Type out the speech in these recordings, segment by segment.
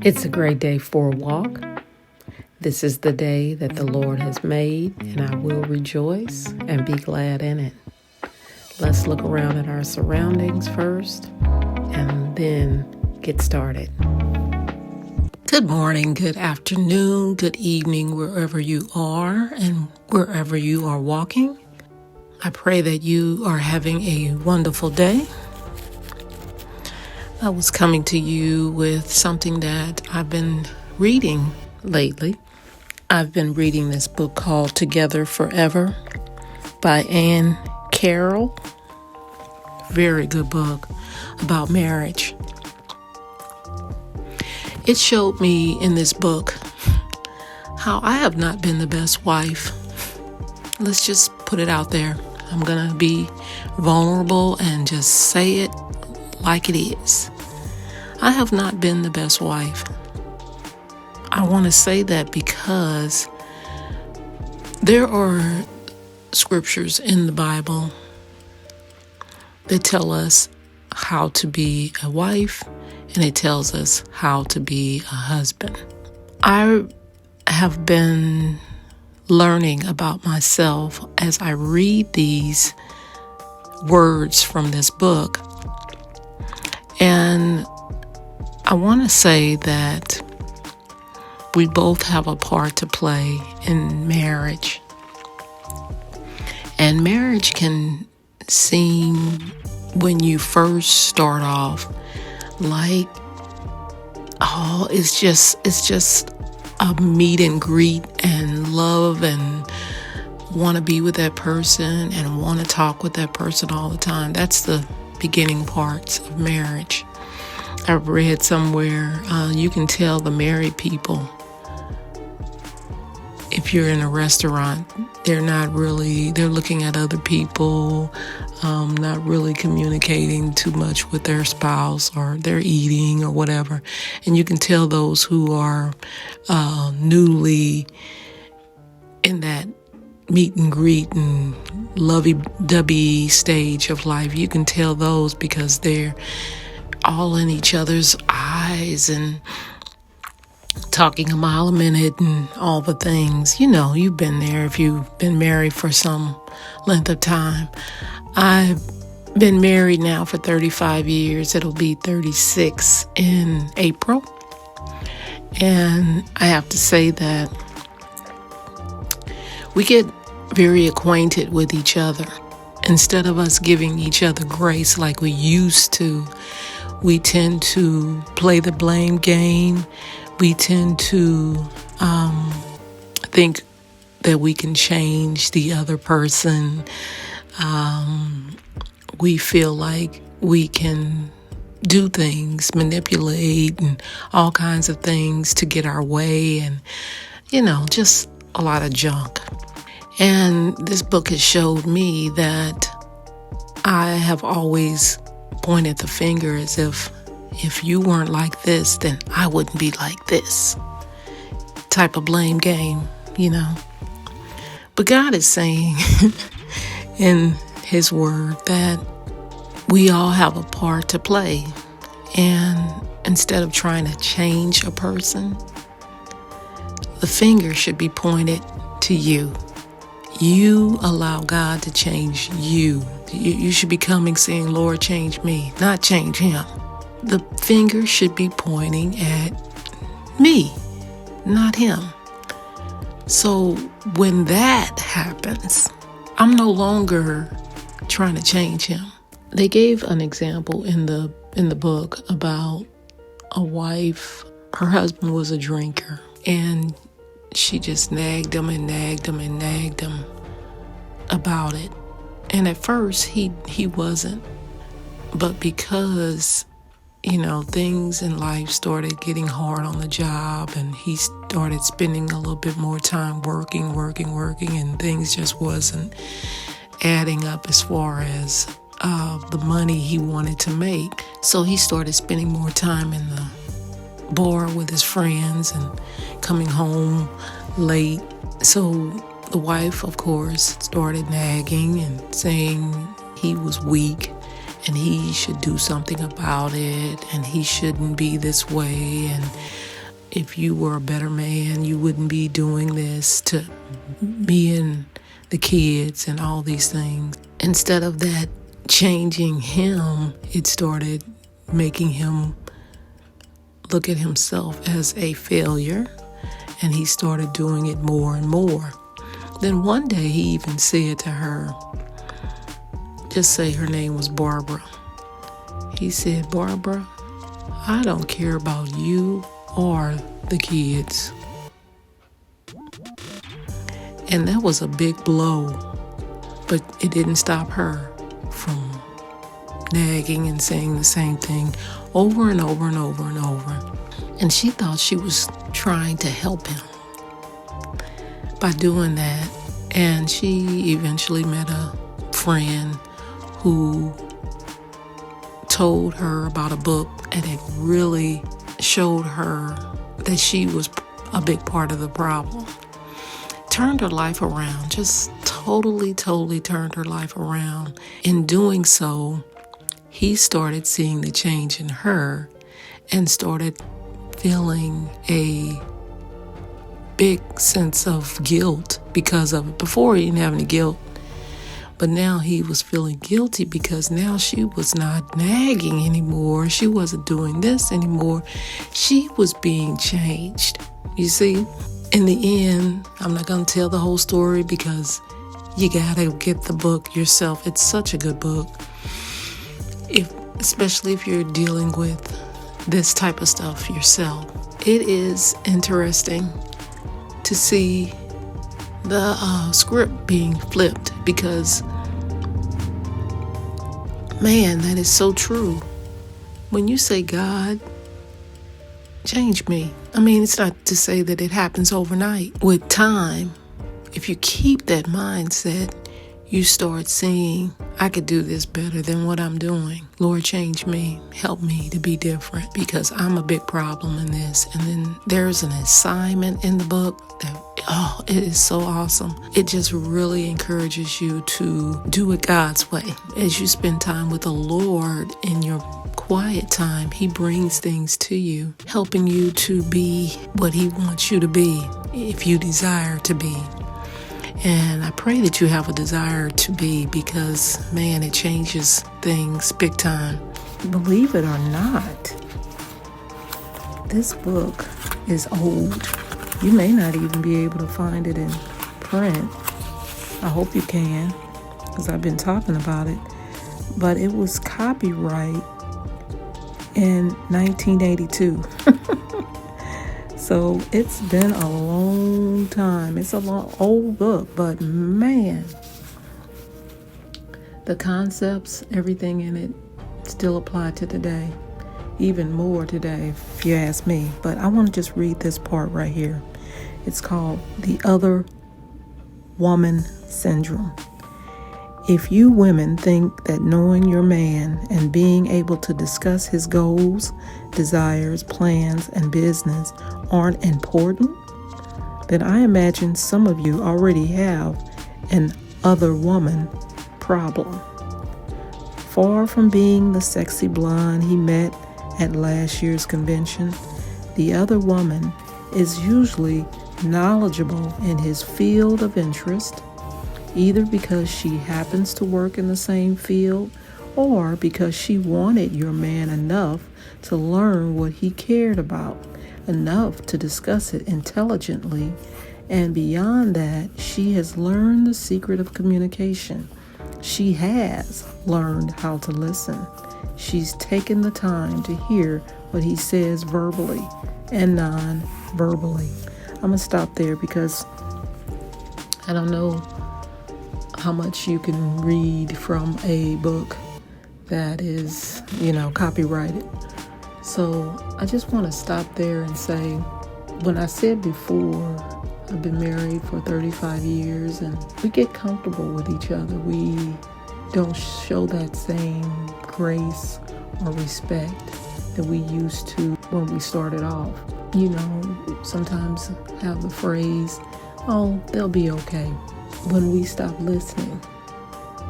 It's a great day for a walk. This is the day that the Lord has made, and I will rejoice and be glad in it. Let's look around at our surroundings first and then get started. Good morning, good afternoon, good evening, wherever you are and wherever you are walking. I pray that you are having a wonderful day. I was coming to you with something that I've been reading lately. I've been reading this book called Together Forever by Carroll. Very good book about marriage. It showed me in this book how I have not been the best wife. Let's just put it out there. I'm going to be vulnerable and just say it like it is. I have not been the best wife. I want to say that because there are scriptures in the Bible that tell us how to be a wife, and it tells us how to be a husband. I have been learning about myself as I read these words from this book. And I want to say that we both have a part to play in marriage. And marriage can seem, when you first start off, like, it's just a meet and greet and love and want to be with that person and want to talk with that person all the time. That's the beginning parts of marriage. I've read somewhere you can tell the married people, if you're in a restaurant, they're looking at other people, not really communicating too much with their spouse, or they're eating or whatever. And you can tell those who are newly in that meet and greet and lovey-dovey stage of life. You can tell those because they're all in each other's eyes and talking a mile a minute and all the things. You know, you've been there if you've been married for some length of time. I've been married now for 35 years. It'll be 36 in April. And I have to say that we get very acquainted with each other. Instead of us giving each other grace like we used to, we tend to play the blame game. We tend to think that we can change the other person. We feel like we can do things, manipulate and all kinds of things to get our way, and, just a lot of junk. And this book has showed me that I have always pointed the finger as if you weren't like this, then I wouldn't be like this. Type of blame game, But God is saying in His Word that we all have a part to play. And instead of trying to change a person, the finger should be pointed to you. You allow God to change you. You should be coming saying, Lord, change me, not change him. The finger should be pointing at me, not him. So when that happens, I'm no longer trying to change him. They gave an example in the book about a wife. Her husband was a drinker, and she just nagged him and nagged him and nagged him about it. And at first he wasn't, but because things in life started getting hard on the job, and he started spending a little bit more time working, and things just wasn't adding up as far as the money he wanted to make. So he started spending more time in the bar with his friends and coming home late. So the wife, of course, started nagging and saying he was weak and he should do something about it, and he shouldn't be this way, and if you were a better man, you wouldn't be doing this to me and the kids and all these things. Instead of that changing him, it started making him look at himself as a failure, and he started doing it more and more. Then one day he even said to her, just say her name was Barbara. He said, Barbara, I don't care about you or the kids. And that was a big blow, but it didn't stop her from nagging and saying the same thing over and over and over and over. And she thought she was trying to help him by doing that. And she eventually met a friend who told her about a book, and it really showed her that she was a big part of the problem. Turned her life around, just totally turned her life around. In doing so, he started seeing the change in her and started feeling a big sense of guilt because of it. Before, he didn't have any guilt, but now he was feeling guilty because now she was not nagging anymore. She wasn't doing this anymore. She was being changed. You see, in the end, I'm not going to tell the whole story because you got to get the book yourself. It's such a good book, especially if you're dealing with this type of stuff yourself. It is interesting to see the script being flipped because, man, that is so true. When you say, God, change me. I mean, it's not to say that it happens overnight. With time, if you keep that mindset, you start seeing, I could do this better than what I'm doing. Lord, change me. Help me to be different because I'm a big problem in this. And then there's an assignment in the book that, it is so awesome. It just really encourages you to do it God's way. As you spend time with the Lord in your quiet time, He brings things to you, helping you to be what He wants you to be if you desire to be. And I pray that you have a desire to be because, man, it changes things big time. Believe it or not, this book is old. You may not even be able to find it in print. I hope you can because I've been talking about it. But it was copyright in 1982. So it's been a long time. It's a long, old book, but man, the concepts, everything in it still apply to today, even more today, if you ask me. But I want to just read this part right here. It's called The Other Woman Syndrome. If you women think that knowing your man and being able to discuss his goals, desires, plans, and business aren't important, then I imagine some of you already have an other woman problem. Far from being the sexy blonde he met at last year's convention, the other woman is usually knowledgeable in his field of interest, either because she happens to work in the same field or because she wanted your man enough to learn what he cared about, enough to discuss it intelligently, and beyond that, she has learned the secret of communication. She has learned how to listen. She's taken the time to hear what he says verbally and non-verbally. I'm going to stop there because I don't know how much you can read from a book that is, copyrighted. So I just want to stop there and say, when I said before, I've been married for 35 years and we get comfortable with each other. We don't show that same grace or respect that we used to when we started off. Sometimes have the phrase, oh, they'll be okay. When we stop listening,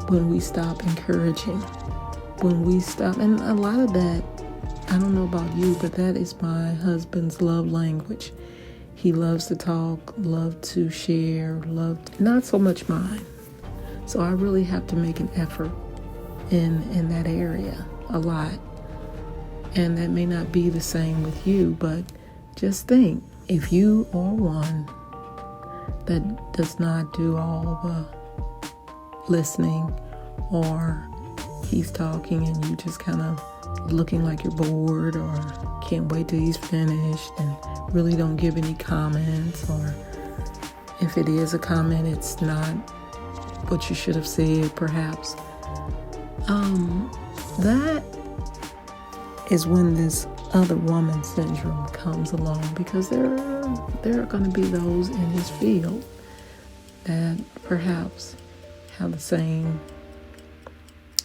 when we stop encouraging, when we stop, and a lot of that, I don't know about you, but that is my husband's love language. He loves to talk, love to share, not so much mine. So I really have to make an effort in that area a lot. And that may not be the same with you, but just think, if you are one that does not do all the listening, or he's talking and you just kind of looking like you're bored or can't wait till he's finished and really don't give any comments, or if it is a comment, it's not what you should have said perhaps, that is when this other woman syndrome comes along, because there are going to be those in his field that perhaps have the same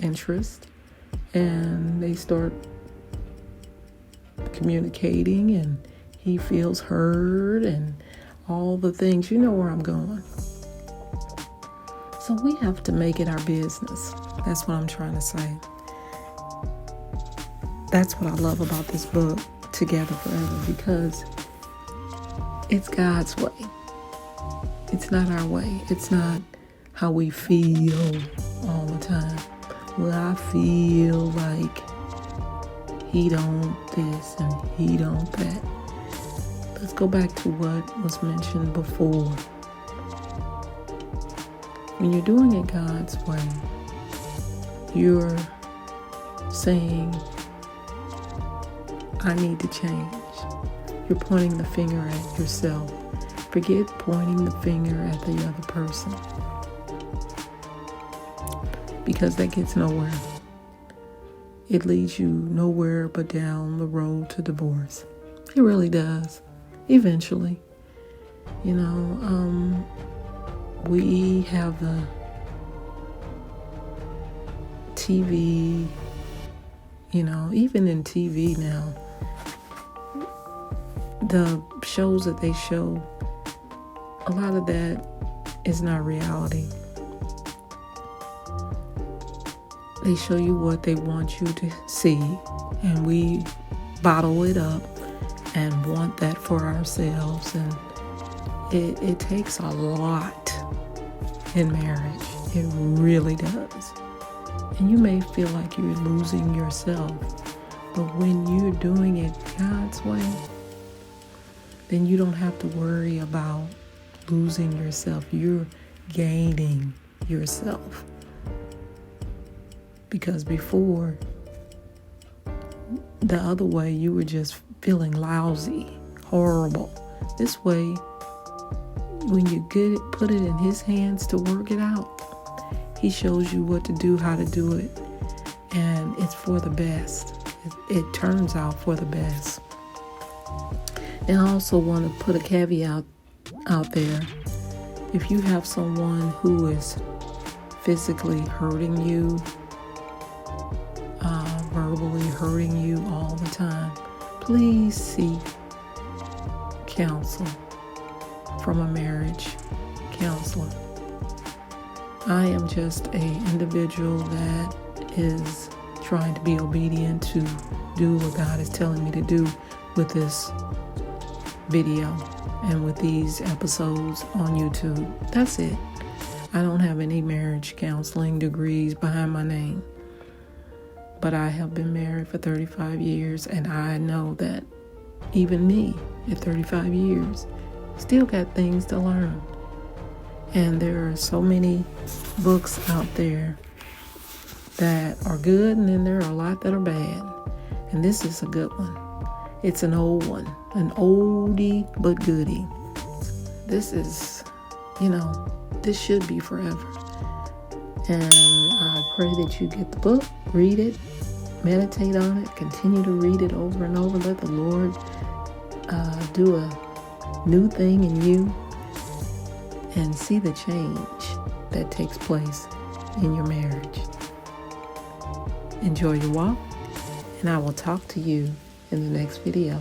interest, and they start communicating and he feels heard and all the things. You know where I'm going. So we have to make it our business. That's what I'm trying to say. That's what I love about this book, Together Forever, because it's God's way. It's not our way. It's not how we feel all the time. Well, I feel like he don't this and he don't that. Let's go back to what was mentioned before. When you're doing it God's way, you're saying, I need to change. You're pointing the finger at yourself. Forget pointing the finger at the other person, because that gets nowhere. It leads you nowhere but down the road to divorce. It really does. Eventually. You know, we have the TV, you know, even in TV now, the shows that they show, a lot of that is not reality. They show you what they want you to see, and we bottle it up and want that for ourselves. And it takes a lot in marriage. It really does. And you may feel like you're losing yourself, but when you're doing it God's way, then you don't have to worry about losing yourself. You're gaining yourself. Because before, the other way, you were just feeling lousy, horrible. This way, when you put it in his hands to work it out, he shows you what to do, how to do it, and it's for the best. It turns out for the best. And I also want to put a caveat out there. If you have someone who is physically hurting you, verbally hurting you all the time, please seek counsel from a marriage counselor. I am just an individual that is trying to be obedient to do what God is telling me to do with this video and with these episodes on YouTube. That's it. I don't have any marriage counseling degrees behind my name. But I have been married for 35 years, and I know that even me at 35 years still got things to learn. And there are so many books out there that are good, and then there are a lot that are bad. And this is a good one. It's an old one, an oldie but goodie. This is, this should be forever. And I pray that you get the book, read it, meditate on it, continue to read it over and over. Let the Lord do a new thing in you, and see the change that takes place in your marriage. Enjoy your walk, and I will talk to you in the next video.